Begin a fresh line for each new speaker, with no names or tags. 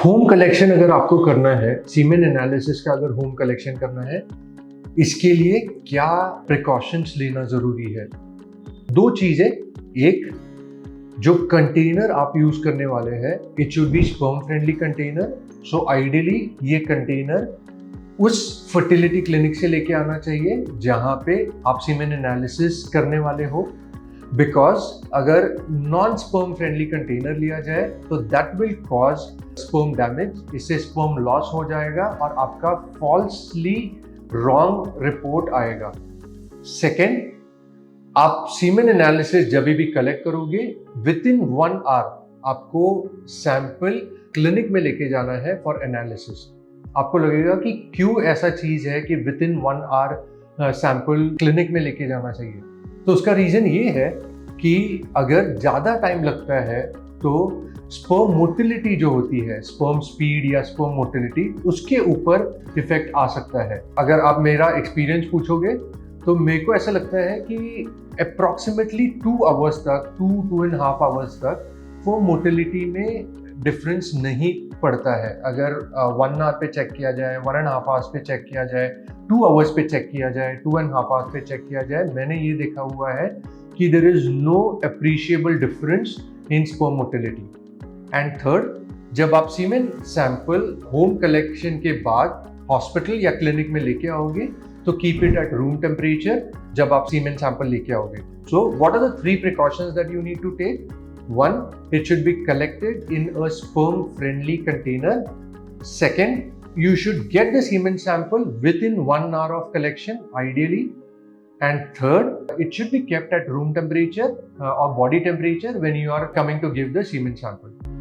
Home collection अगर आपको करना है, सीमेन एनालिसिस का अगर होम कलेक्शन करना है, इसके लिए क्या प्रिकॉशंस लेना जरूरी है? दो चीजें। एक, जो कंटेनर आप यूज करने वाले हैं, it should be sperm friendly container. So ideally ये कंटेनर उस फर्टिलिटी क्लिनिक से लेके आना चाहिए जहां पे आप सीमेन एनालिसिस करने वाले हो। बिकॉज अगर नॉन स्पर्म फ्रेंडली कंटेनर लिया जाए तो that will cause sperm damage, इससे स्पर्म लॉस हो जाएगा और आपका फॉल्सली रॉन्ग रिपोर्ट आएगा। सेकेंड, आप सीमेन एनालिसिस जब भी कलेक्ट करोगे, विद इन 1 आवर आपको सैंपल क्लिनिक में लेके जाना है फॉर एनालिसिस। आपको लगेगा कि क्यों ऐसा चीज है कि within 1 hour sample clinic में लेके जाना चाहिए। तो उसका रीजन ये है कि अगर ज्यादा टाइम लगता है तो स्पर्म मोटिलिटी जो होती है, स्पर्म स्पीड या स्पर्म मोटिलिटी, उसके ऊपर इफेक्ट आ सकता है। अगर आप मेरा एक्सपीरियंस पूछोगे तो मेरे को ऐसा लगता है कि अप्रॉक्सीमेटली 2 आवर्स तक, 2.5 आवर्स तक स्पर्म मोटिलिटी में डिफरेंस नहीं पड़ता है। अगर 1 आवर पे चेक किया जाए, 1.5 आवर्स पे चेक किया जाए, 2 आवर्स पे चेक किया जाए, 2.5 आवर्स पे चेक किया जाए, मैंने ये देखा हुआ है कि there is no appreciable difference in sperm motility. And third, जब आप सीमेन सैंपल होम कलेक्शन के बाद हॉस्पिटल या क्लिनिक में लेके आओगे तो keep it at room temperature जब आप सीमेन सैंपल लेके आओगे। So what are the 3 precautions that you need to take? 1, it should be collected in a sperm-friendly container. Second, you should get the semen sample within 1 hour of collection, ideally. And third, it should be kept at room temperature or body temperature when you are coming to give the semen sample.